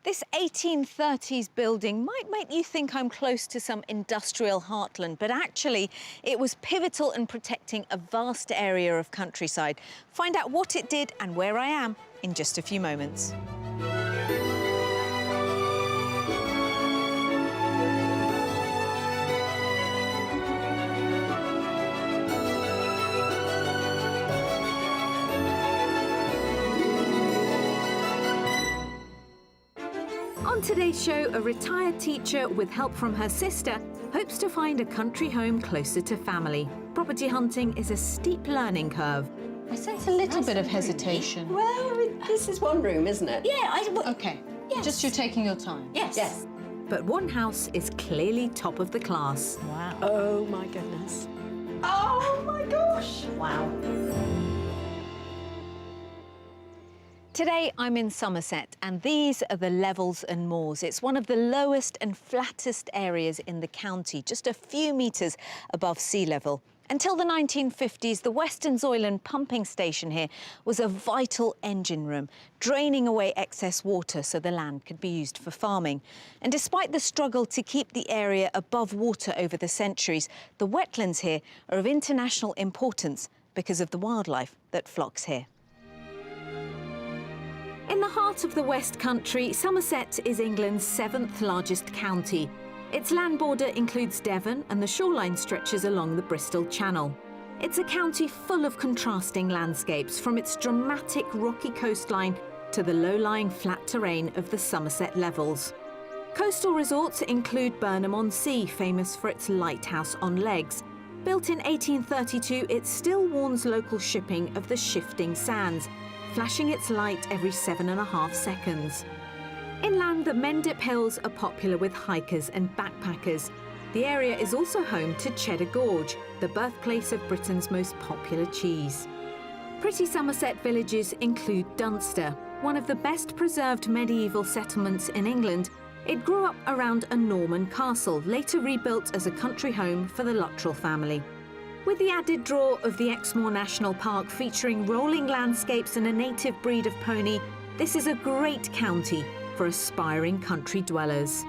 This 1830s building might make you think I'm close to some industrial heartland, but actually it was pivotal in protecting a vast area of countryside. Find out what it did and where I am in just a few moments. On today's show, a retired teacher, with help from her sister, hopes to find a country home closer to family. Property hunting is a steep learning curve. I sense a little bit of hesitation. Well, this is one room, isn't it? Yeah, OK. Yes. Just you're taking your time. Yes. Yes. But one house is clearly top of the class. Wow. Oh, my goodness. Oh, my gosh. Wow. Today I'm in Somerset, and these are the Levels and Moors. It's one of the lowest and flattest areas in the county, just a few metres above sea level. Until the 1950s, the Western Zoyland pumping station here was a vital engine room, draining away excess water so the land could be used for farming. And despite the struggle to keep the area above water over the centuries, the wetlands here are of international importance because of the wildlife that flocks here. In the heart of the West Country, Somerset is England's 7th largest county. Its land border includes Devon, and the shoreline stretches along the Bristol Channel. It's a county full of contrasting landscapes, from its dramatic rocky coastline to the low-lying flat terrain of the Somerset Levels. Coastal resorts include Burnham-on-Sea, famous for its lighthouse on legs. Built in 1832, it still warns local shipping of the shifting sands, flashing its light every 7.5 seconds. Inland, the Mendip Hills are popular with hikers and backpackers. The area is also home to Cheddar Gorge, the birthplace of Britain's most popular cheese. Pretty Somerset villages include Dunster, one of the best preserved medieval settlements in England. It grew up around a Norman castle, later rebuilt as a country home for the Luttrell family. With the added draw of the Exmoor National Park featuring rolling landscapes and a native breed of pony, this is a great county for aspiring country dwellers.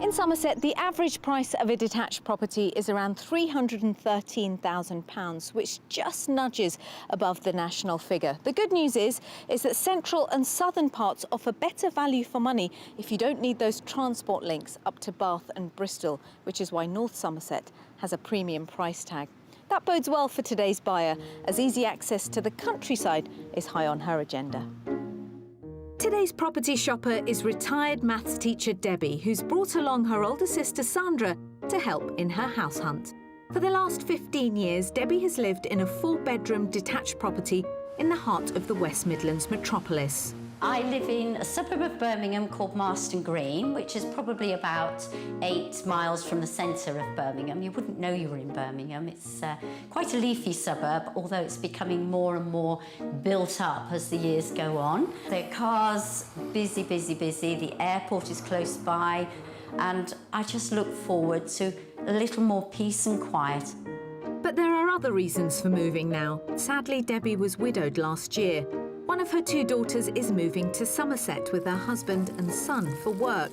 In Somerset, the average price of a detached property is around £313,000, which just nudges above the national figure. The good news is that central and southern parts offer better value for money if you don't need those transport links up to Bath and Bristol, which is why North Somerset has a premium price tag. That bodes well for today's buyer, as easy access to the countryside is high on her agenda. Today's property shopper is retired maths teacher Debbie, who's brought along her older sister Sandra to help in her house hunt. For the last 15 years, Debbie has lived in a 4-bedroom detached property in the heart of the West Midlands metropolis. I live in a suburb of Birmingham called Marston Green, which is probably about 8 miles from the centre of Birmingham. You wouldn't know you were in Birmingham. It's quite a leafy suburb, although it's becoming more and more built up as the years go on. The cars, busy, busy, busy. The airport is close by, and I just look forward to a little more peace and quiet. But there are other reasons for moving now. Sadly, Debbie was widowed last year. One of her 2 daughters is moving to Somerset with her husband and son for work.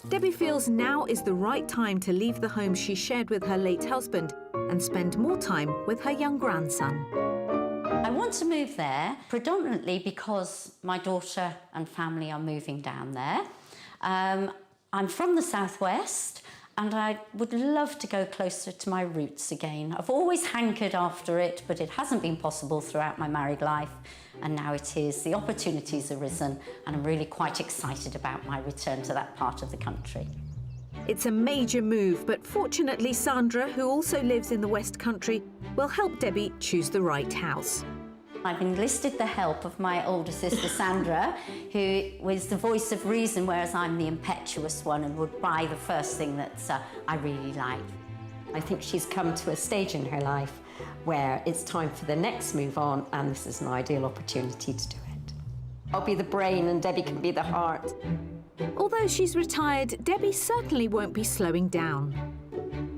Debbie feels now is the right time to leave the home she shared with her late husband and spend more time with her young grandson. I want to move there predominantly because my daughter and family are moving down there. I'm from the southwest, and I would love to go closer to my roots again. I've always hankered after it, but it hasn't been possible throughout my married life, and now it is. The opportunity's arisen, and I'm really quite excited about my return to that part of the country. It's a major move, but fortunately Sandra, who also lives in the West Country, will help Debbie choose the right house. I've enlisted the help of my older sister Sandra, who was the voice of reason, whereas I'm the impetuous one and would buy the first thing that I really like. I think she's come to a stage in her life where it's time for the next move on, and this is an ideal opportunity to do it. I'll be the brain and Debbie can be the heart. Although she's retired, Debbie certainly won't be slowing down.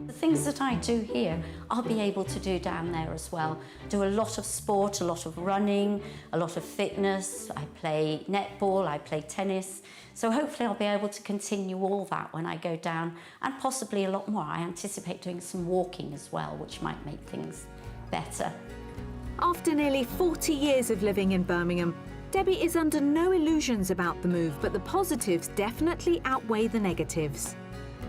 The things that I do here, I'll be able to do down there as well. Do a lot of sport, a lot of running, a lot of fitness. I play netball, I play tennis. So hopefully I'll be able to continue all that when I go down, and possibly a lot more. I anticipate doing some walking as well, which might make things better. After nearly 40 years of living in Birmingham, Debbie is under no illusions about the move, but the positives definitely outweigh the negatives.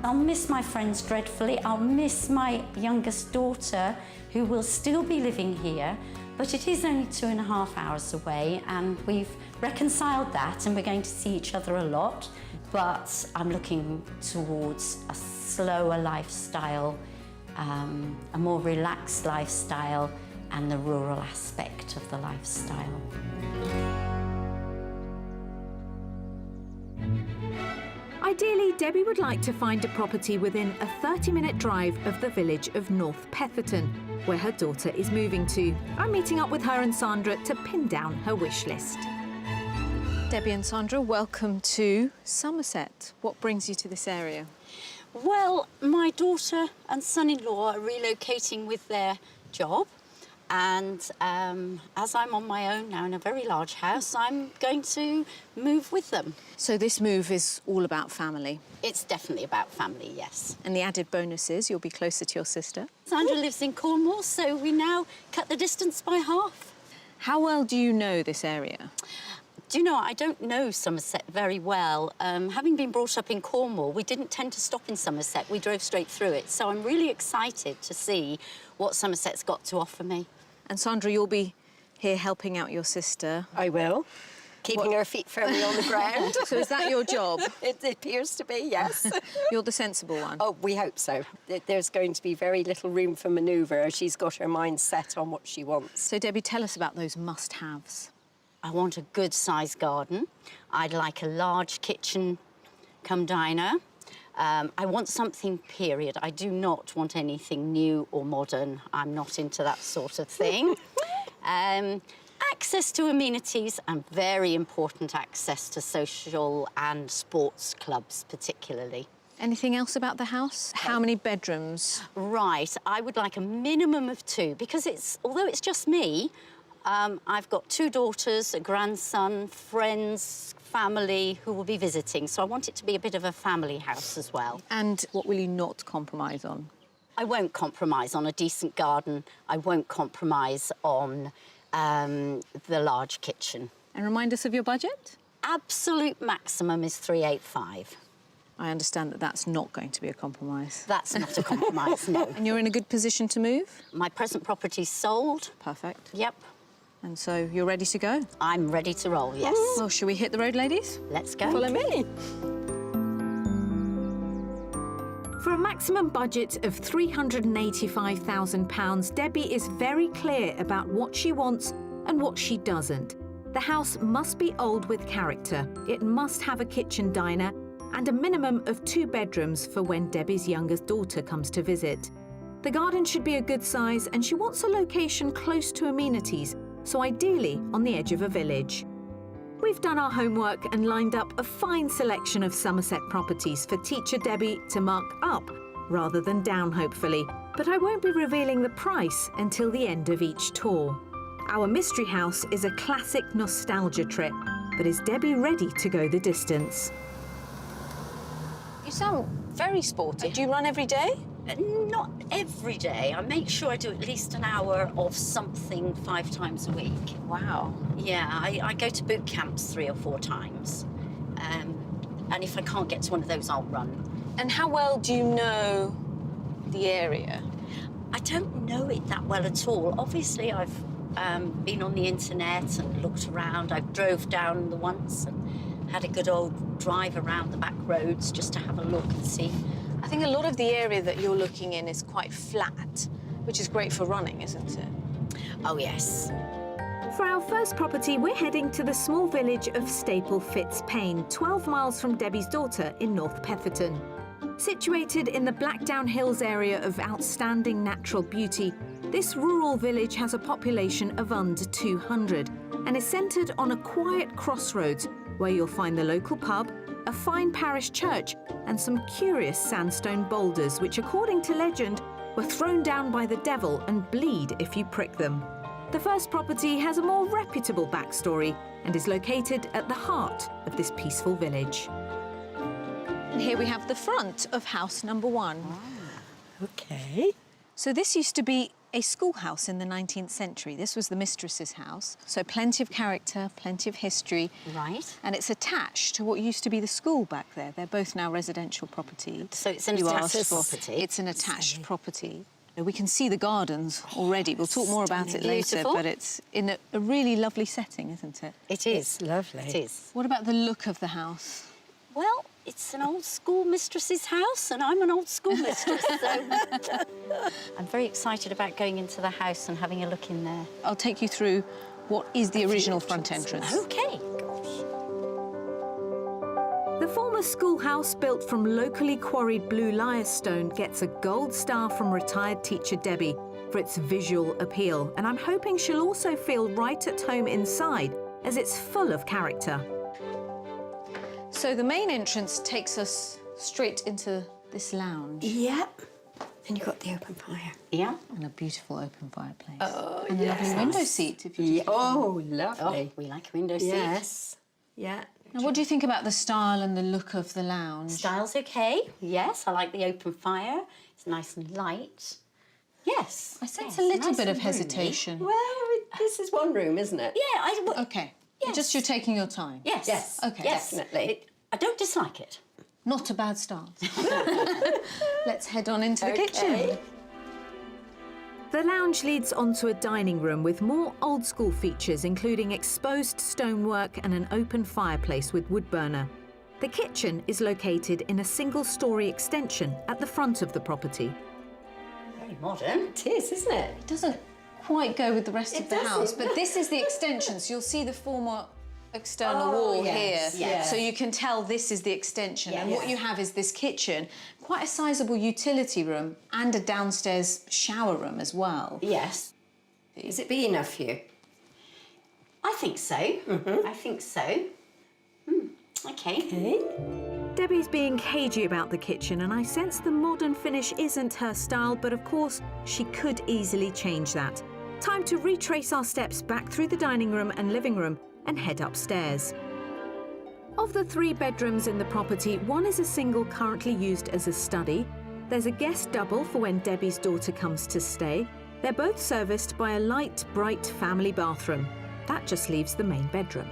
I'll miss my friends dreadfully. I'll miss my youngest daughter, who will still be living here, but it is only 2.5 hours away, and we've reconciled that, and we're going to see each other a lot. But I'm looking towards a slower lifestyle, a more relaxed lifestyle, and the rural aspect of the lifestyle. Ideally, Debbie would like to find a property within a 30-minute drive of the village of North Petherton, where her daughter is moving to. I'm meeting up with her and Sandra to pin down her wish list. Debbie and Sandra, welcome to Somerset. What brings you to this area? Well, my daughter and son-in-law are relocating with their job, and as I'm on my own now in a very large house, I'm going to move with them. So this move is all about family. It's definitely about family, yes. And the added bonus is you'll be closer to your sister. Sandra lives in Cornwall, so we now cut the distance by half. How well do you know this area? Do you know, I don't know Somerset very well. Having been brought up in Cornwall, we didn't tend to stop in Somerset. We drove straight through it. So I'm really excited to see what Somerset's got to offer me. And Sandra, you'll be here helping out your sister. I will. Keeping her feet firmly on the ground. So is that your job? It appears to be, yes. You're the sensible one. Oh, we hope so. There's going to be very little room for manoeuvre. She's got her mind set on what she wants. So, Debbie, tell us about those must-haves. I want a good-sized garden. I'd like a large kitchen come diner. I want something period. I do not want anything new or modern. I'm not into that sort of thing. Access to amenities, and very important, access to social and sports clubs particularly. Anything else about the house? How many bedrooms? Right, I would like a minimum of 2, because although it's just me, I've got 2 daughters, a grandson, friends, family who will be visiting. So I want it to be a bit of a family house as well. And what will you not compromise on? I won't compromise on a decent garden. I won't compromise on the large kitchen. And remind us of your budget? Absolute maximum is 385. I understand that that's not going to be a compromise. That's not a compromise, no. And you're in a good position to move? My present property's sold. Perfect. Yep. And so you're ready to go? I'm ready to roll, yes. Well, shall we hit the road, ladies? Let's go. Follow me. For a maximum budget of £385,000, Debbie is very clear about what she wants and what she doesn't. The house must be old with character. It must have a kitchen diner and a minimum of 2 bedrooms for when Debbie's youngest daughter comes to visit. The garden should be a good size, and she wants a location close to amenities, so ideally on the edge of a village. We've done our homework and lined up a fine selection of Somerset properties for teacher Debbie to mark up rather than down, hopefully. But I won't be revealing the price until the end of each tour. Our mystery house is a classic nostalgia trip, but is Debbie ready to go the distance? You sound very sporty. Do you run every day? Not every day. I make sure I do at least an hour of something 5 times a week. Wow. Yeah, I go to boot camps 3 or 4 times. And if I can't get to one of those, I'll run. And how well do you know the area? I don't know it that well at all. Obviously, I've been on the internet and looked around. I drove down the once and had a good old drive around the back roads just to have a look and see. I think a lot of the area that you're looking in is quite flat, which is great for running, isn't it? Oh, yes. For our first property, we're heading to the small village of Staple Fitzpaine, 12 miles from Debbie's daughter in North Petherton. Situated in the Blackdown Hills area of outstanding natural beauty, this rural village has a population of under 200 and is centred on a quiet crossroads where you'll find the local pub, a fine parish church, and some curious sandstone boulders which, according to legend, were thrown down by the devil and bleed if you prick them. The first property has a more reputable backstory and is located at the heart of this peaceful village. And here we have the front of house number 1. OK. So this used to be a schoolhouse in the 19th century. This was the mistress's house. So plenty of character, plenty of history. Right. And it's attached to what used to be the school back there. They're both now residential property. So it's an You attached asked for- property. It's an attached property. We can see the gardens already. We'll talk more about it later, Beautiful. but it's in a really lovely setting, isn't it? It is. It's lovely. It is. What about the look of the house? Well, it's an old school mistress's house, and I'm an old school mistress, so... I'm very excited about going into the house and having a look in there. I'll take you through what is the original front entrance. OK. The former schoolhouse, built from locally quarried blue lyre stone, gets a gold star from retired teacher Debbie for its visual appeal, and I'm hoping she'll also feel right at home inside, as it's full of character. So the main entrance takes us straight into this lounge. Yep. And you've got the open fire. Yeah. And a beautiful open fireplace. Oh, and a lovely window seat, if you Yeah. Oh, lovely. Oh, we like a window seat. Yes. Yeah. Now, what do you think about the style and the look of the lounge? Style's OK. Yes, I like the open fire. It's nice and light. Yes. I sense yes, a little nice bit of and roomy. hesitation. Well, this is one room, isn't it? Yeah, OK. Yes. Just you're taking your time. Yes. Yes. OK. Yes. Definitely. I don't dislike it. Not a bad start. Let's head on into the kitchen. The lounge leads onto a dining room with more old-school features, including exposed stonework and an open fireplace with wood burner. The kitchen is located in a single-storey extension at the front of the property. Very modern. It is, isn't it? It doesn't quite go with the rest of the doesn't. house, but this is the extension, so you'll see the former external wall yes, here. yes. So you can tell this is the extension. And what you have is this kitchen, quite a sizable utility room and a downstairs shower room as well. Yes. Is it big enough for you? I think so. I think so. OK. Debbie's being cagey about the kitchen, and I sense the modern finish isn't her style, but of course, she could easily change that. Time to retrace our steps back through the dining room and living room and head upstairs. Of the 3 bedrooms in the property, one is a single currently used as a study. There's a guest double for when Debbie's daughter comes to stay. They're both serviced by a light, bright family bathroom. That just leaves the main bedroom.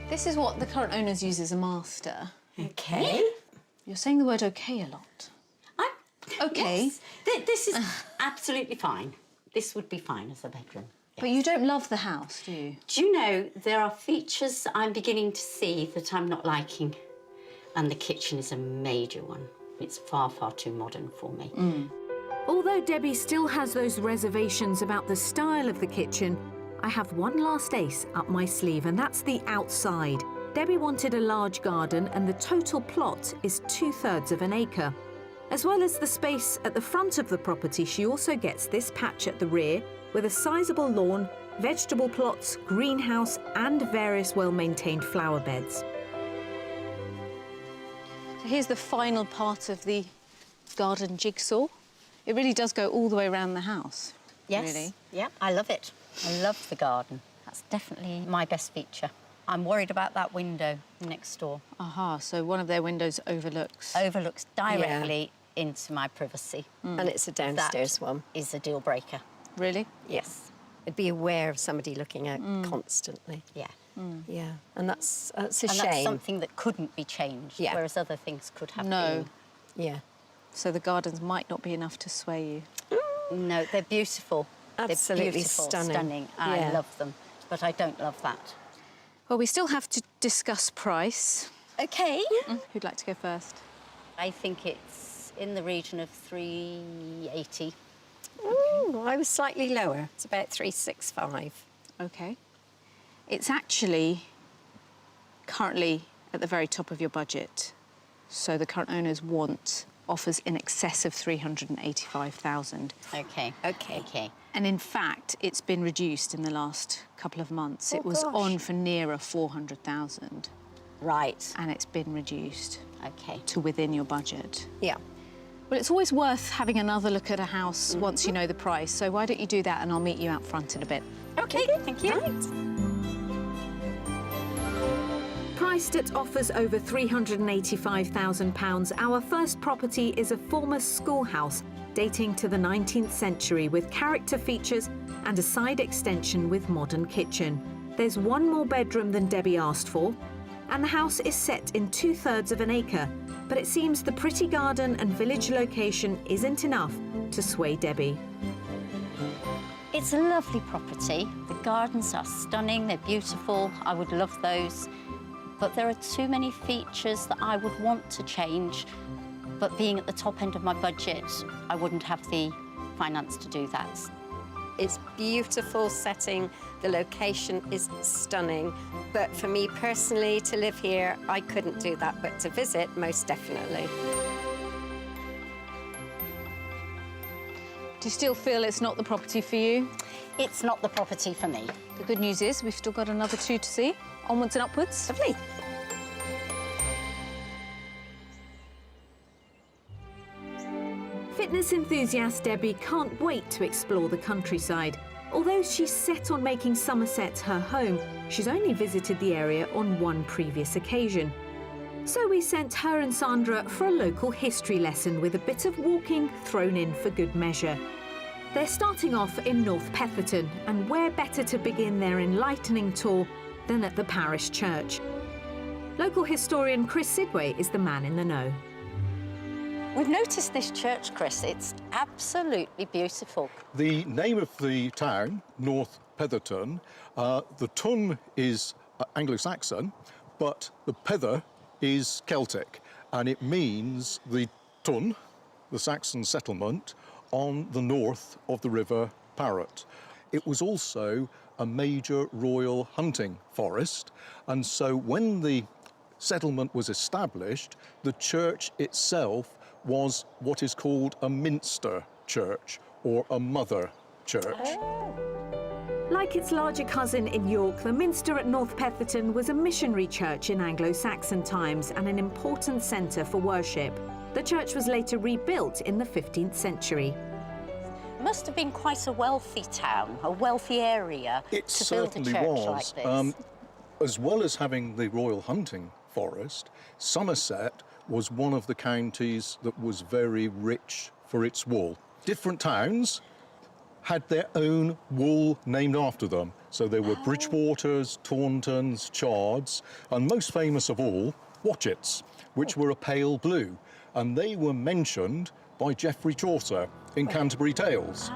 This is what the current owners use as a master. OK. You're saying the word OK a lot. OK. Yes. This is absolutely fine. This would be fine as a bedroom. But you don't love the house, do you? Do you know, there are features I'm beginning to see that I'm not liking. And the kitchen is a major one. It's far, far too modern for me. Although Debbie still has those reservations about the style of the kitchen, I have one last ace up my sleeve, and that's the outside. Debbie wanted a large garden, and the total plot is 2/3 of an acre. As well as the space at the front of the property, she also gets this patch at the rear with a sizable lawn, vegetable plots, greenhouse, and various well-maintained flower beds. So here's the final part of the garden jigsaw. It really does go all the way around the house. Yes. Really. Yeah, I love it. I love the garden. That's definitely my best feature. I'm worried about that window next door. Aha, so one of their windows overlooks. Overlooks directly into my privacy. And it's a downstairs one. Is a deal breaker. Really? Yes. I'd be aware of somebody looking out constantly. Yeah. Yeah, and that's a And shame. that's something that couldn't be changed, Yeah. whereas other things could have No. Yeah. So the gardens might not be enough to sway you. been. No, they're beautiful. Absolutely they're beautiful, stunning. and Yeah. I love them. But I don't love that. Well, we still have to discuss price. OK. Who'd like to go first? I think it's in the region of 380. Ooh, I was slightly lower. It's about 365. OK. It's actually currently at the very top of your budget. So the current owners want offers in excess of 385,000. OK. OK. OK. And in fact, it's been reduced in the last couple of months. Oh, It was gosh. on for nearer 400,000. Right. and it's been reduced Okay. to within your budget. Yeah. Well, it's always worth having another look at a house once you know the price. So why don't you do that and I'll meet you out front in a bit. Okay, thank you. Priced at offers over £385,000, our first property is a former schoolhouse dating to the 19th century with character features and a side extension with modern kitchen. There's one more bedroom than Debbie asked for, and the house is set in 2/3 of an acre, but it seems the pretty garden and village location isn't enough to sway Debbie. It's a lovely property. The gardens are stunning, they're beautiful. I would love those. But there are too many features that I would want to change. But being at the top end of my budget, I wouldn't have the finance to do that. It's beautiful setting, the location is stunning, but for me personally, to live here, I couldn't do that, but to visit, most definitely. Do you still feel it's not the property for you? It's not the property for me. The good news is we've still got another 2 to see. Onwards and upwards. Lovely. Fitness enthusiast Debbie can't wait to explore the countryside. Although she's set on making Somerset her home, she's only visited the area on one previous occasion. So we sent her and Sandra for a local history lesson with a bit of walking thrown in for good measure. They're starting off in North Petherton, and where better to begin their enlightening tour than at the parish church. Local historian Chris Sidway is the man in the know. We've noticed this church, Chris. It's absolutely beautiful. The name of the town, North Petherton, the tun is Anglo-Saxon, but the pether is Celtic, and it means the tun, the Saxon settlement, on the north of the River Parrett. It was also a major royal hunting forest, and so when the settlement was established, the church itself was what is called a minster church, or a mother church. Like its larger cousin in York, the Minster at North Petherton was a missionary church in Anglo-Saxon times and an important centre for worship. The church was later rebuilt in the 15th century. It must have been quite a wealthy town, a wealthy area It to build a certainly church was. like this. As well as having the royal hunting forest, Somerset was one of the counties that was very rich for its wool. Different towns had their own wool named after them. So there were Bridgewaters, Tauntons, Chards, and most famous of all, Watchets, which were a pale blue. And they were mentioned by Geoffrey Chaucer in Canterbury Tales.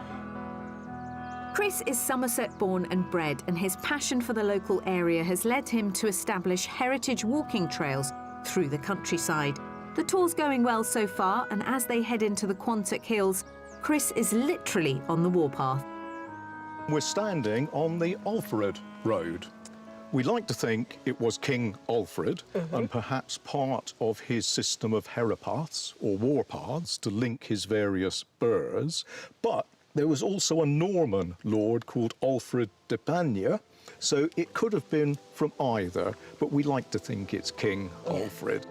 Chris is Somerset born and bred, and his passion for the local area has led him to establish heritage walking trails through the countryside. The tour's going well so far, and as they head into the Quantock Hills, Chris is literally on the warpath. We're standing on the Alfred Road. We like to think it was King Alfred, and perhaps part of his system of heripaths or warpaths to link his various burghs, but there was also a Norman lord called Alfred de Bagne, so it could have been from either, but we like to think it's King Alfred.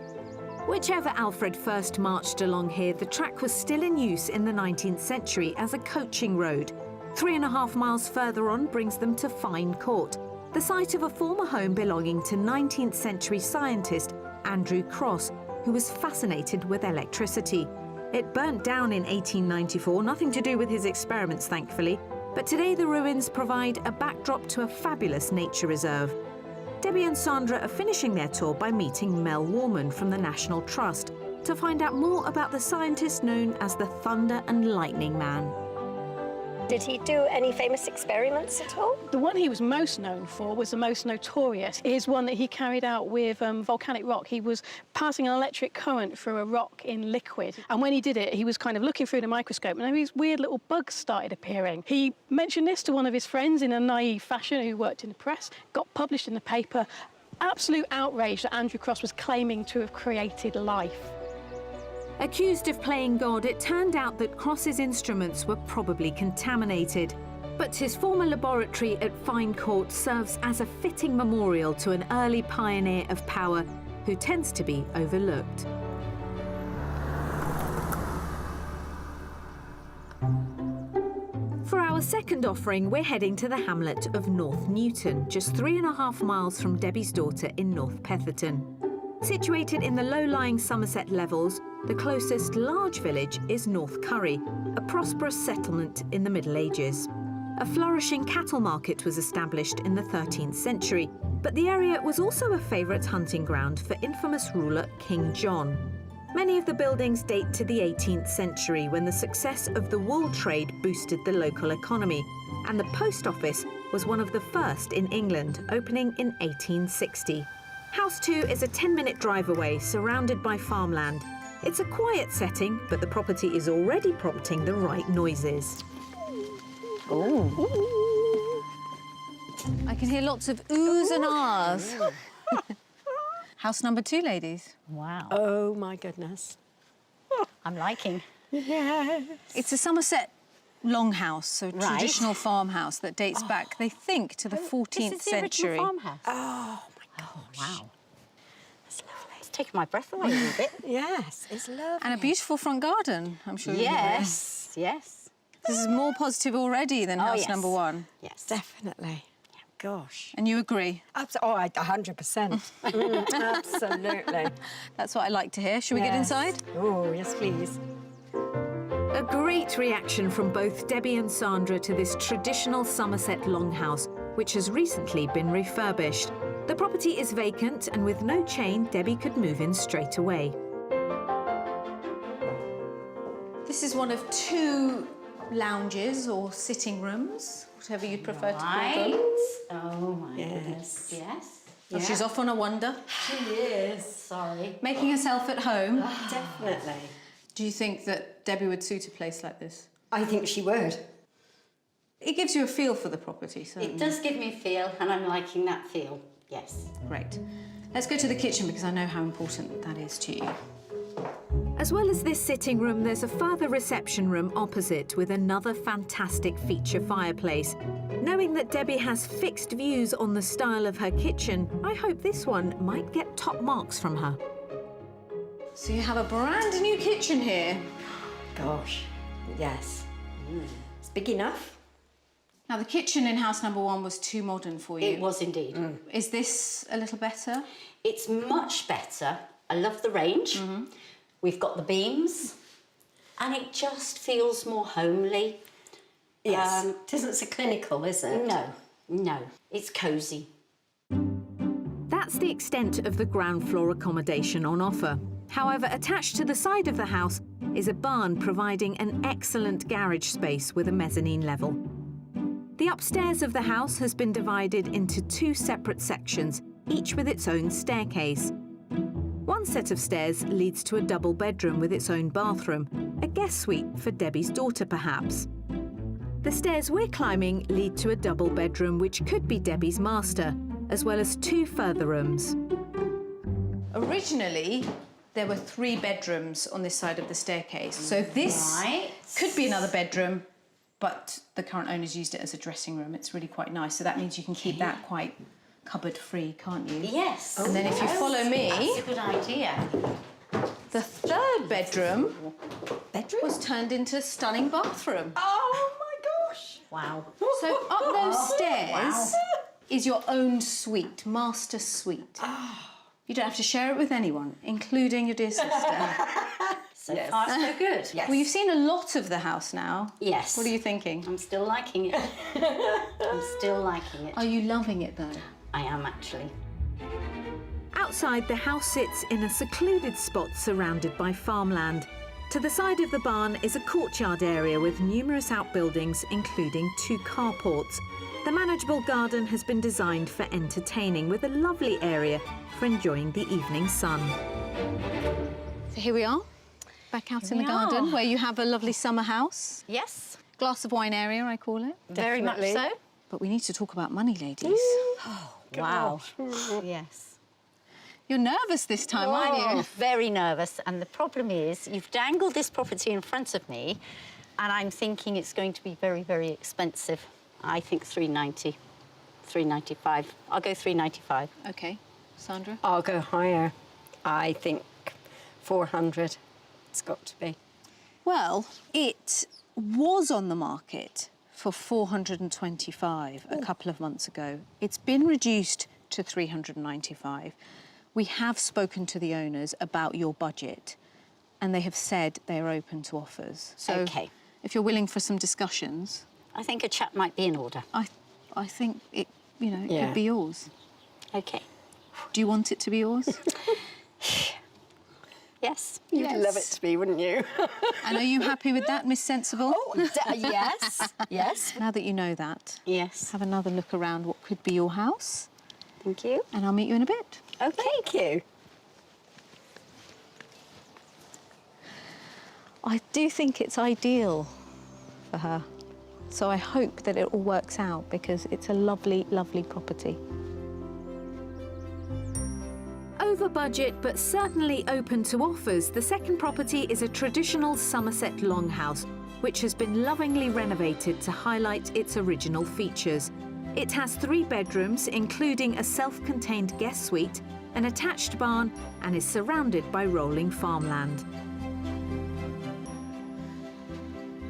Whichever Alfred first marched along here, the track was still in use in the 19th century as a coaching road. 3.5 miles further on brings them to Fine Court, the site of a former home belonging to 19th century scientist Andrew Cross, who was fascinated with electricity. It burnt down in 1894, nothing to do with his experiments, thankfully, but today the ruins provide a backdrop to a fabulous nature reserve. Debbie and Sandra are finishing their tour by meeting Mel Warman from the National Trust to find out more about the scientist known as the Thunder and Lightning Man. Did he do any famous experiments at all? The one he was most known for was the most notorious, is one that he carried out with volcanic rock. He was passing an electric current through a rock in liquid. And when he did it, he was kind of looking through the microscope and these weird little bugs started appearing. He mentioned this to one of his friends in a naive fashion who worked in the press, got published in the paper. Absolute outrage that Andrew Cross was claiming to have created life. Accused of playing God, it turned out that Cross's instruments were probably contaminated. But his former laboratory at Fine Court serves as a fitting memorial to an early pioneer of power who tends to be overlooked. For our second offering, we're heading to the hamlet of North Newton, just 3.5 miles from Debbie's Daughter in North Petherton. Situated in the low-lying Somerset levels, the closest large village is North Curry, a prosperous settlement in the Middle Ages. A flourishing cattle market was established in the 13th century, but the area was also a favourite hunting ground for infamous ruler King John. Many of the buildings date to the 18th century, when the success of the wool trade boosted the local economy, and the post office was one of the first in England, opening in 1860. House 2 is a 10-minute drive away, surrounded by farmland. It's a quiet setting, but the property is already prompting the right noises. I can hear lots of oohs and ahs. House number 2, ladies. Wow. Oh, my goodness. I'm liking. Yes. It's a Somerset longhouse, so Right. traditional farmhouse that dates back, they think, to the 14th This is the century. original farmhouse. Oh, my gosh. Wow. That's lovely. It's taking my breath away a little bit. Yes, it's lovely. And a beautiful front garden, I'm sure. you agree. Yes, yes. This is more positive already than house yes. number 1. Yes. Definitely. Gosh. And you agree? 100%. Absolutely. That's what I like to hear. Should we get Yes. inside? Oh, yes, please. A great reaction from both Debbie and Sandra to this traditional Somerset longhouse, which has recently been refurbished. The property is vacant, and with no chain, Debbie could move in straight away. This is one of 2 lounges or sitting rooms, whatever you'd prefer to call them. Oh, my goodness. Yes. Oh, she's off on a wander, She is. Sorry. making herself at home. Definitely. Do you think that Debbie would suit a place like this? I think she would. It gives you a feel for the property, certainly. It does give me a feel, and I'm liking that feel. Yes. Great. Let's go to the kitchen, because I know how important that is to you. As well as this sitting room, there's a further reception room opposite with another fantastic feature fireplace. Knowing that Debbie has fixed views on the style of her kitchen, I hope this one might get top marks from her. So you have a brand new kitchen here. Gosh. Yes. It's big enough. Now, the kitchen in house number 1 was too modern for you. It was indeed. Is this a little better? It's much better. I love the range. We've got the beams, and it just feels more homely. Yes. It isn't so clinical, is it? No. It's cosy. That's the extent of the ground floor accommodation on offer. However, attached to the side of the house is a barn providing an excellent garage space with a mezzanine level. The upstairs of the house has been divided into 2 separate sections, each with its own staircase. One set of stairs leads to a double bedroom with its own bathroom, a guest suite for Debbie's daughter perhaps. The stairs we're climbing lead to a double bedroom which could be Debbie's master, as well as 2 further rooms. Originally, there were 3 bedrooms on this side of the staircase. So this could be another bedroom, but the current owners used it as a dressing room. It's really quite nice. So that means you can keep that quite cupboard-free, can't you? Yes. And then if you follow me, That's a good idea. the 3rd bedroom was turned into a stunning bathroom. Oh, my gosh. Wow. So up those stairs is your own suite, master suite. You don't have to share it with anyone, including your dear sister. So far, so good. Well, you've seen a lot of the house now. Yes. What are you thinking? I'm still liking it. I'm still liking it. Are you loving it, though? I am, actually. Outside, the house sits in a secluded spot surrounded by farmland. To the side of the barn is a courtyard area with numerous outbuildings, including 2 carports. The manageable garden has been designed for entertaining, with a lovely area for enjoying the evening sun. So here we are, back out in the garden, where you have a lovely summer house. Yes. Glass of wine area, I call it. Very much so. But we need to talk about money, ladies. Wow. Yes. You're nervous this time, aren't you? Very nervous. And the problem is, you've dangled this property in front of me, and I'm thinking it's going to be very, very expensive. I think 390, 395. I'll go 395. OK. Sandra? I'll go higher. I think 400. It's got to be. Well, it was on the market for 425 a couple of months ago. It's been reduced to 395. We have spoken to the owners about your budget, and they have said they are open to offers. So OK. if you're willing for some discussions, I think a chat might be in order. I think it, you know, it Yeah. could be yours. OK. Do you want it to be yours? Yes. You'd love it to be, wouldn't you? And are you happy with that, Miss Sensible? Yes, yes. Now that you know that, Yes. have another look around what could be your house, Thank you. and I'll meet you in a bit. OK. Thank you. I do think it's ideal for her. So I hope that it all works out because it's a lovely, lovely property. Over budget, but certainly open to offers, the second property is a traditional Somerset longhouse, which has been lovingly renovated to highlight its original features. It has 3 bedrooms, including a self-contained guest suite, an attached barn, and is surrounded by rolling farmland.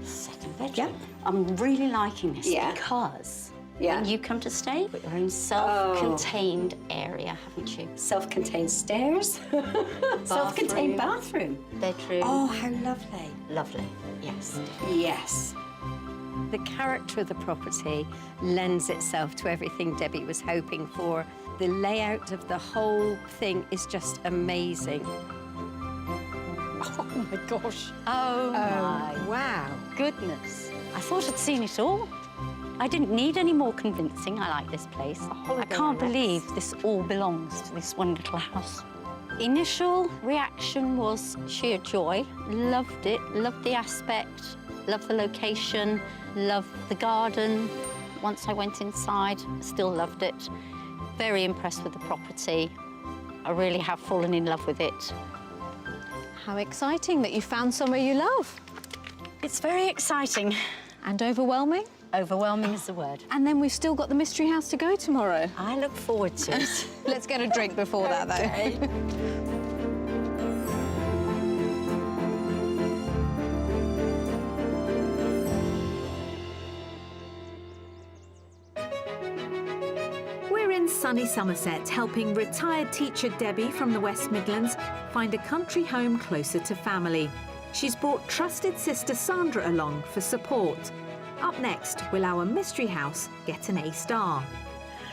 Second bedroom. I'm really liking this Yeah. because Yeah. when you come to stay, you've got your own self-contained area, haven't you? Self-contained stairs. Self-contained bathroom. Bedroom. Oh, how lovely. Lovely. Yes. Yes. The character of the property lends itself to everything Debbie was hoping for. The layout of the whole thing is just amazing. Oh my gosh. Oh, my Wow. goodness. I thought I'd seen it all. I didn't need any more convincing. I like this place. I can't believe this all belongs to this one little house. Initial reaction was sheer joy. Loved it, loved the aspect, loved the location, loved the garden. Once I went inside, still loved it. Very impressed with the property. I really have fallen in love with it. How exciting that you found somewhere you love. It's very exciting. And overwhelming. Overwhelming is the word. And then we've still got the mystery house to go tomorrow. I look forward to it. Let's get a drink before that, though. We're in sunny Somerset, helping retired teacher Debbie from the West Midlands find a country home closer to family. She's brought trusted sister Sandra along for support. Up next, will our mystery house get an A-star?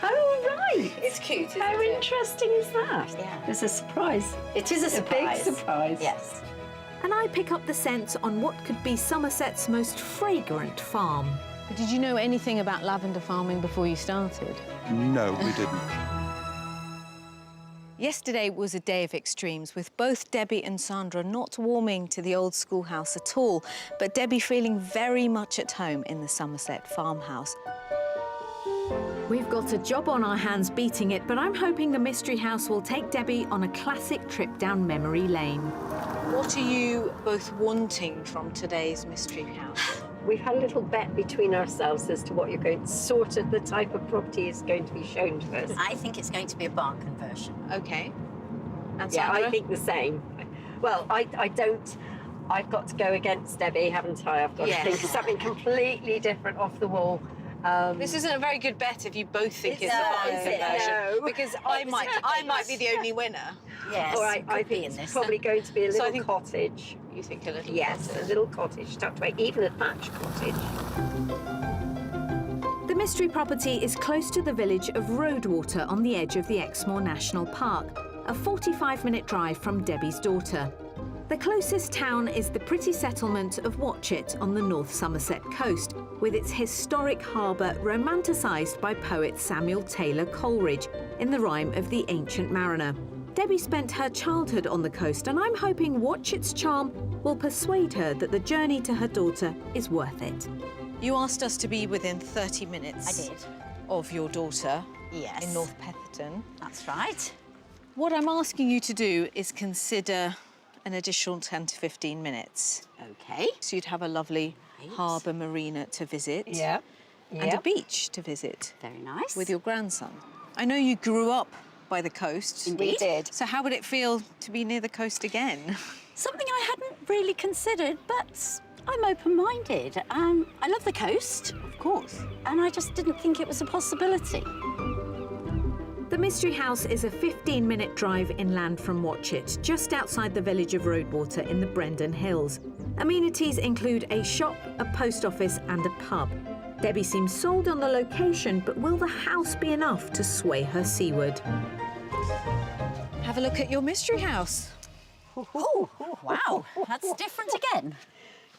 Oh, right. It's cute, isn't How it? interesting is that? Yeah. It's a surprise. It is a surprise. big surprise. Yes. And I pick up the scent on what could be Somerset's most fragrant farm. But did you know anything about lavender farming before you started? No, we didn't. Yesterday was a day of extremes, with both Debbie and Sandra not warming to the old schoolhouse at all, but Debbie feeling very much at home in the Somerset farmhouse. We've got a job on our hands beating it, but I'm hoping the mystery house will take Debbie on a classic trip down memory lane. What are you both wanting from today's mystery house? We've had a little bet between ourselves as to what you're going to, sort of the type of property is going to be shown to us. I think it's going to be a barn conversion. OK. And Yeah, Sandra? I think the same. Well, I don't. I've got to go against Debbie, haven't I? I've got Yes. to think of something completely different off the wall. This isn't a very good bet if you both think it's No, a barn is it? conversion, No. because I might be the only winner. Yes, All right, I could be think in it's this. probably going to be a So I little think- cottage. You think a little? Yes, a little cottage tucked away, even a thatched cottage. The mystery property is close to the village of Roadwater on the edge of the Exmoor National Park, a 45-minute drive from Debbie's daughter. The closest town is the pretty settlement of Watchet on the North Somerset coast, with its historic harbour romanticised by poet Samuel Taylor Coleridge in the rhyme of The Ancient Mariner. Debbie spent her childhood on the coast, and I'm hoping Watchet's charm will persuade her that the journey to her daughter is worth it. You asked us to be within 30 minutes I did. of your daughter Yes. in North Petherton. That's right. What I'm asking you to do is consider an additional 10 to 15 minutes. OK. So you'd have a lovely Right. harbour marina to visit Yeah. and a beach to visit Very nice. with your grandson. I know you grew up by the coast. Indeed. We did. So how would it feel to be near the coast again? Something I hadn't really considered, but I'm open-minded. I love the coast, Of course. and I just didn't think it was a possibility. The Mystery House is a 15-minute drive inland from Watchet, just outside the village of Roadwater in the Brendan Hills. Amenities include a shop, a post office and a pub. Debbie seems sold on the location, but will the house be enough to sway her seaward? Have a look at your mystery house. Oh, wow, that's different again.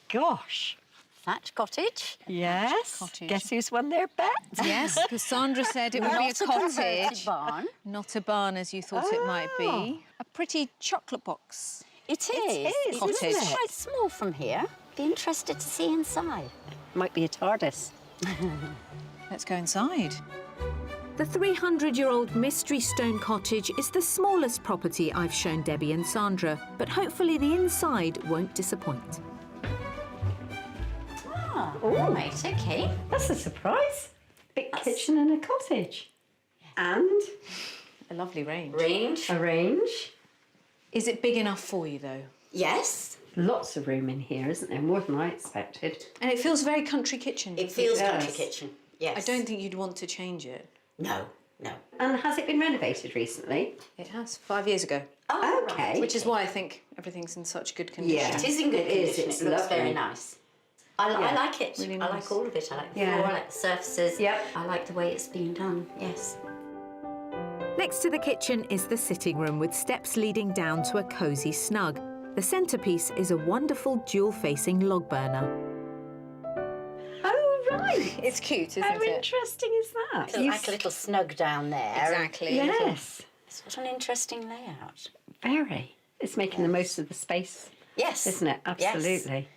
Gosh. Thatch cottage. Yes. Cottage. Guess who's won their bet? Yes, Cassandra said it would be a Not a converted cottage. barn. Not a barn as you thought it might be. A pretty chocolate box. It is. is, It's isn't it? quite small from here. Be interested to see inside. Might be a TARDIS. Let's go inside. The 300-year-old Mystery Stone Cottage is the smallest property I've shown Debbie and Sandra, but hopefully the inside won't disappoint. Ah, right, OK. That's a surprise. Big kitchen and a cottage. And A lovely range. Range. a range. Is it big enough for you, though? Yes. Lots of room in here, isn't there? More than I expected. And it feels very country kitchen. It feels does. country kitchen. Yes. I don't think you'd want to change it. No, no. And has it been renovated recently? It has, 5 years ago. Oh, Okay. right. Which is why I think everything's in such good condition. Yeah. It is in good It is, condition. it's It looks lovely. very nice. I Yeah. like it. Really I nice. like all of it. I like the Yeah. floor, I like the surfaces. Yep. I like the way it's being done, yes. Next to the kitchen is the sitting room with steps leading down to a cosy snug. The centrepiece is a wonderful dual-facing log burner. Oh, right. It's cute, isn't How it? interesting is that? It's like a little snug down there. Exactly. Yes. It's such an interesting layout. Very. It's making the most of the space, Yes. isn't it? Yes. Absolutely.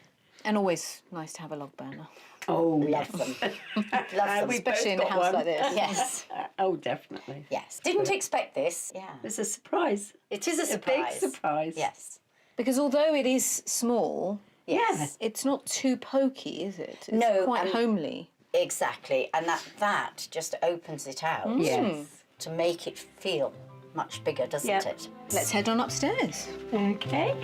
And always nice to have a log burner. Oh, Love them. Love them. we Especially in both a got house one. like this. Yes. Oh, definitely. Yes. Didn't expect this. Yeah. It's a surprise. It is a A surprise. big surprise. Yes. Because although it is small, Yes. it's not too pokey, is it? It's No, quite and- homely. Exactly. And that just opens it out Yes. to make it feel much bigger, doesn't Yep. it? Let's head on upstairs. Okay.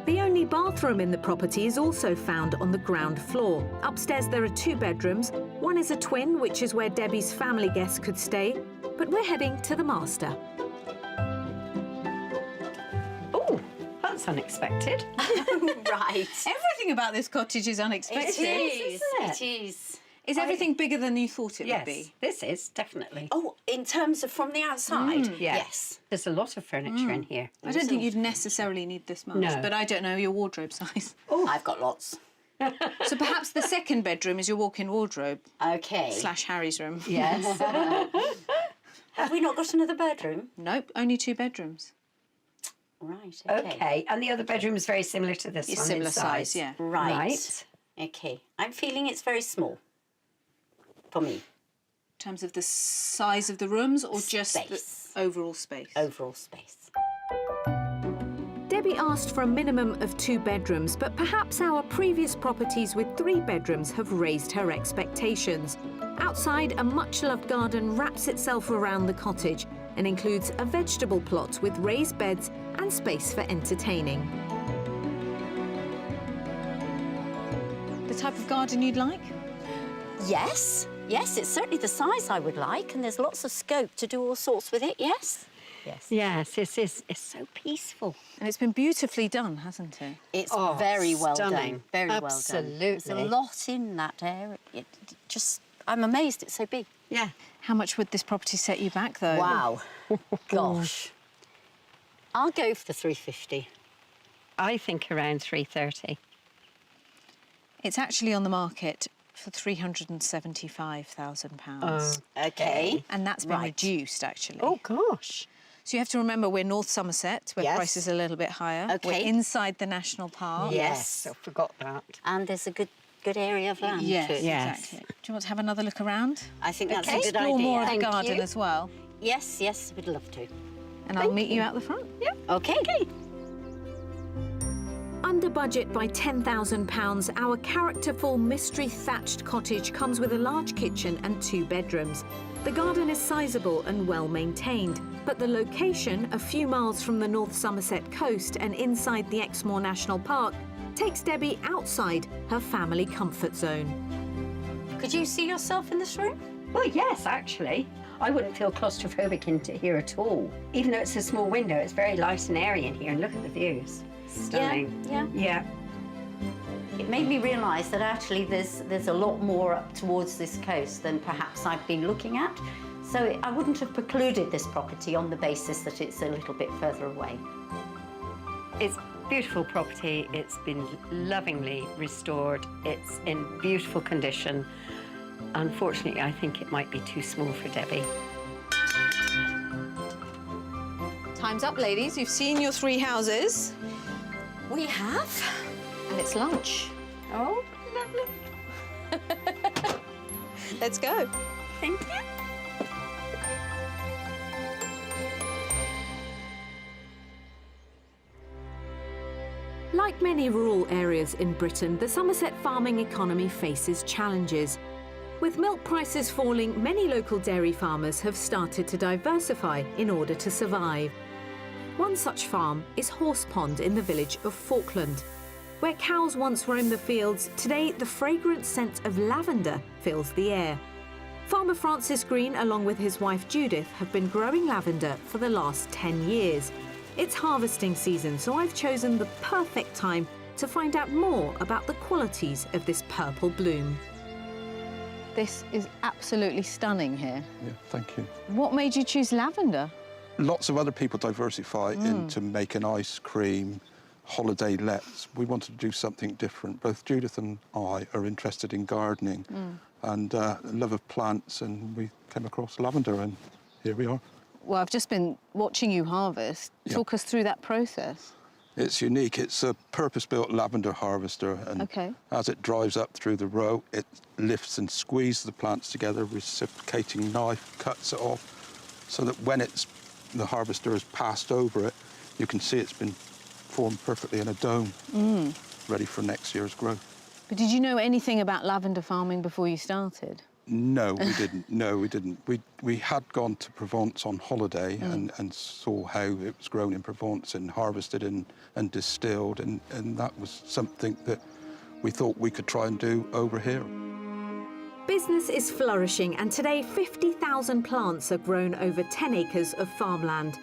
The only bathroom in the property is also found on the ground floor. Upstairs there are 2 bedrooms. One is a twin, which is where Debbie's family guests could stay. But we're heading to the master. Oh, that's unexpected. Right. Everything about this cottage is unexpected. isn't it? It is. Is everything bigger than you thought it would Yes, be? this is definitely. Oh, in terms of from the outside? Yeah. Yes. There's a lot of furniture in here. I don't think you'd necessarily need this much, No. but I don't know your wardrobe size. I've got lots. So perhaps the second bedroom is your walk-in wardrobe Okay. / Harry's room. Yes. Have we not got another bedroom? Nope, only 2 bedrooms. Right, okay. Okay, and the other bedroom is very similar to this It's one. similar in size, yeah. Right. Right. Okay. I'm feeling it's very small for me. In terms of the size of the rooms or just Space. the overall space? Overall space. Debbie asked for a minimum of 2 bedrooms, but perhaps our previous properties with 3 bedrooms have raised her expectations. Outside, a much-loved garden wraps itself around the cottage and includes a vegetable plot with raised beds and space for entertaining. The type of garden you'd like? Yes. Yes, it's certainly the size I would like, and there's lots of scope to do all sorts with it, yes? Yes. Yes, it's so peaceful. And it's been beautifully done, hasn't it? It's Oh, very well stunning. done. Very well done. There's a Absolutely. lot in that area. I'm amazed it's so big. Yeah. How much would this property set you back, though? Wow. Gosh. I'll go for the 350. I think around 330. It's actually on the market for £375,000. Okay. And that's been Right. reduced, actually. Oh, gosh. So you have to remember we're North Somerset, where Yes. prices are a little bit higher. Okay. We're inside the national park. Yes. I forgot that. And there's a good area of land Yes, too. Yes. exactly. Do you want to have another look around? I think that's Okay. a good Explore idea. more of the Thank garden you. as well. Yes, yes, we'd love to. And I'll meet you out the front. Yep. Okay. Under budget by £10,000, our characterful mystery thatched cottage comes with a large kitchen and 2 bedrooms. The garden is sizable and well maintained, but the location, a few miles from the North Somerset coast and inside the Exmoor National Park, takes Debbie outside her family comfort zone. Could you see yourself in this room? Well, yes, actually. I wouldn't feel claustrophobic into here at all. Even though it's a small window, it's very light and airy in here. And look at the views. Stunning. Yeah. It made me realise that actually there's a lot more up towards this coast than perhaps I've been looking at. So I wouldn't have precluded this property on the basis that it's a little bit further away. It's a beautiful property. It's been lovingly restored. It's in beautiful condition. Unfortunately, I think it might be too small for Debbie. Time's up, ladies. You've seen your 3 houses. We have? And it's lunch. Oh, lovely. Let's go. Thank you. Like many rural areas in Britain, the Somerset farming economy faces challenges. With milk prices falling, many local dairy farmers have started to diversify in order to survive. One such farm is Horse Pond in the village of Falkland. Where cows once roamed the fields, today the fragrant scent of lavender fills the air. Farmer Francis Green, along with his wife Judith, have been growing lavender for the last 10 years. It's harvesting season, so I've chosen the perfect time to find out more about the qualities of this purple bloom. This is absolutely stunning here. Yeah, thank you. What made you choose lavender? Lots of other people diversify into making ice cream, holiday lets. We wanted to do something different. Both Judith and I are interested in gardening and love of plants, and we came across lavender, and here we are. Well, I've just been watching you harvest. Yeah. Talk us through that process. It's unique. It's a purpose-built lavender harvester, and as it drives up through the row, it lifts and squeezes the plants together. Reciprocating knife cuts it off, so that when the harvester has passed over it, you can see it's been formed perfectly in a dome, ready for next year's growth. But did you know anything about lavender farming before you started? No, we didn't. No, we didn't. We had gone to Provence on holiday and saw how it was grown in Provence and harvested and distilled, and that was something that we thought we could try and do over here. Business is flourishing, and today 50,000 plants are grown over 10 acres of farmland.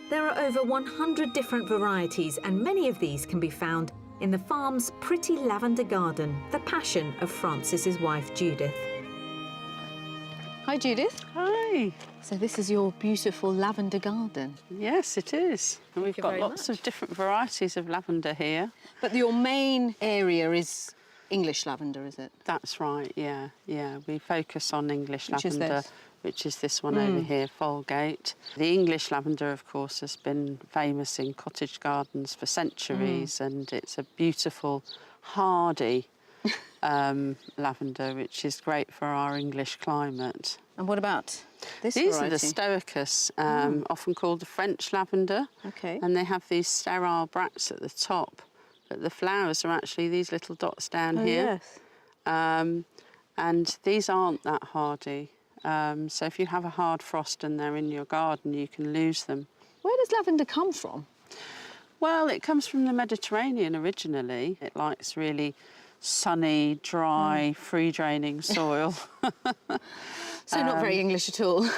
There are over 100 different varieties, and many of these can be found in the farm's pretty lavender garden, the passion of Francis's wife Judith. Hi, Judith. Hi. So this is your beautiful lavender garden. Yes, it is. And we've got lots of different varieties of lavender here. But your main area is English lavender, is it? That's right, yeah. We focus on English Which is lavender, this? which is this one over here, Folgate. The English lavender, of course, has been famous in cottage gardens for centuries, and it's a beautiful, hardy lavender, which is great for our English climate. And what about this These variety? are the Stoicus, often called the French lavender. Okay. And they have these sterile bracts at the top, but the flowers are actually these little dots down here. Yes. And these aren't that hardy. So if you have a hard frost and they're in your garden, you can lose them. Where does lavender come from? Well, it comes from the Mediterranean originally. It likes really sunny, dry, free-draining soil. So not very English at all.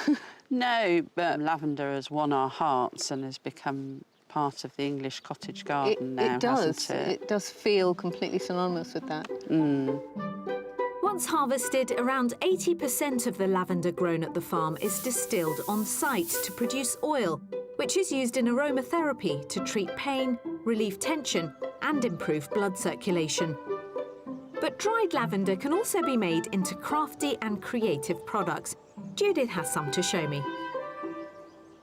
No, but lavender has won our hearts and has become part of the English cottage garden now, it does. hasn't it? It does feel completely synonymous with that. Once harvested, around 80% of the lavender grown at the farm is distilled on site to produce oil, which is used in aromatherapy to treat pain, relieve tension and improve blood circulation. But dried lavender can also be made into crafty and creative products. Judith has some to show me.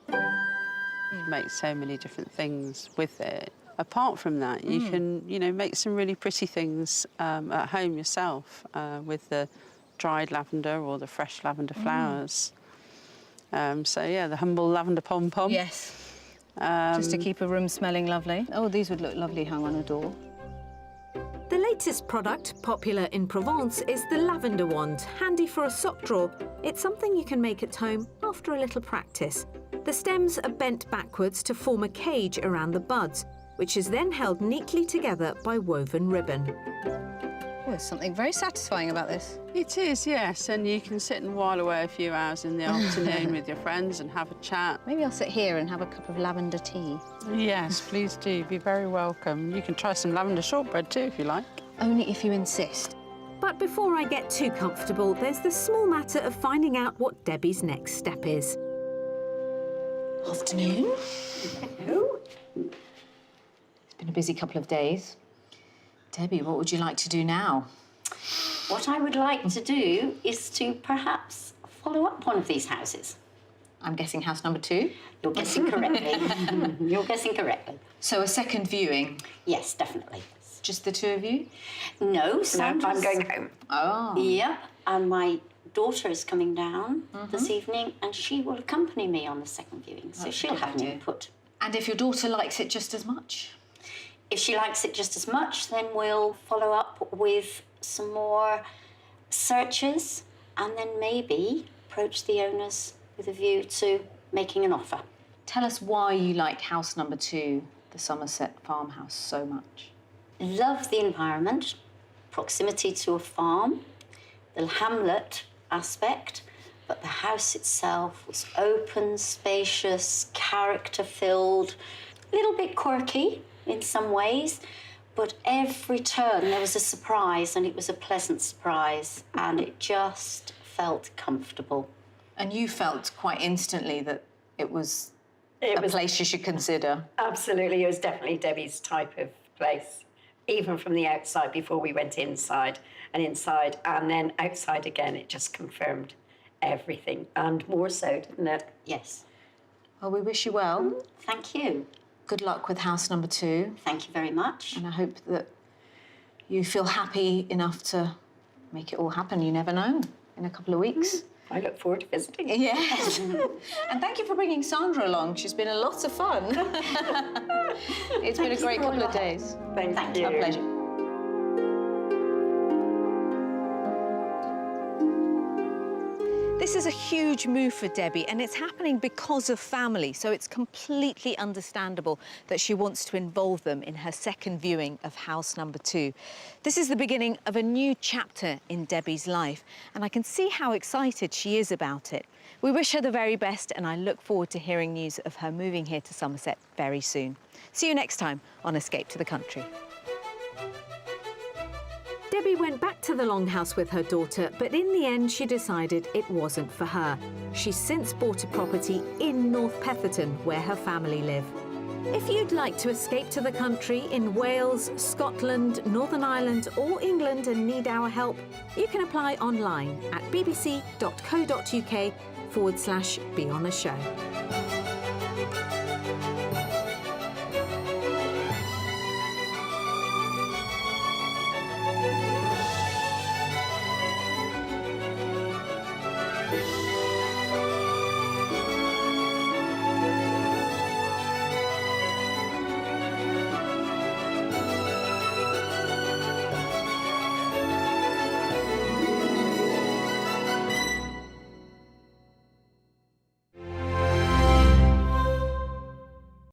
You make so many different things with it. Apart from that, you can, make some really pretty things at home yourself with the dried lavender or the fresh lavender flowers. So, yeah, the humble lavender pom-pom. Yes. Just to keep a room smelling lovely. Oh, these would look lovely hung on a door. The latest product, popular in Provence, is the lavender wand, handy for a sock drawer. It's something you can make at home after a little practice. The stems are bent backwards to form a cage around the buds, which is then held neatly together by woven ribbon. Oh, there's something very satisfying about this. It is, yes, and you can sit and while away a few hours in the afternoon with your friends and have a chat. Maybe I'll sit here and have a cup of lavender tea. Yes, please do. Be very welcome. You can try some lavender shortbread too, if you like. Only if you insist. But before I get too comfortable, there's the small matter of finding out what Debbie's next step is. Afternoon. Hello. It's been a busy couple of days. Debbie, what would you like to do now? What I would like to do is to perhaps follow up one of these houses. I'm guessing house number 2? You're guessing correctly. You're guessing correctly. So a second viewing? Yes, definitely. Just the 2 of you? No, Sandra's... I'm going home. Oh. Yep, and my daughter is coming down this evening and she will accompany me on the second viewing, so she'll have an input. And if your daughter likes it just as much? If she likes it just as much, then we'll follow up with some more searches and then maybe approach the owners with a view to making an offer. Tell us why you like house number 2, the Somerset farmhouse, so much. Love the environment, proximity to a farm, the hamlet aspect, but the house itself was open, spacious, character-filled, a little bit quirky in some ways, but every turn there was a surprise, and it was a pleasant surprise, and it just felt comfortable. And you felt quite instantly that it was a place you should consider? Absolutely, it was definitely Debbie's type of place, even from the outside before we went inside, and then outside again, it just confirmed everything, and more so, didn't it? Yes. Well, we wish you well. Thank you. Good luck with house number 2. Thank you very much. And I hope that you feel happy enough to make it all happen. You never know, in a couple of weeks. I look forward to visiting. Yes. And thank you for bringing Sandra along. She's been a lot of fun. It's been a great couple of days. Thank you. A pleasure. This is a huge move for Debbie, and it's happening because of family, so it's completely understandable that she wants to involve them in her second viewing of house number 2. This is the beginning of a new chapter in Debbie's life, and I can see how excited she is about it. We wish her the very best, and I look forward to hearing news of her moving here to Somerset very soon. See you next time on Escape to the Country. Debbie went back to the Longhouse with her daughter, but in the end she decided it wasn't for her. She's since bought a property in North Petherton, where her family live. If you'd like to escape to the country in Wales, Scotland, Northern Ireland or England and need our help, you can apply online at bbc.co.uk/be on a show.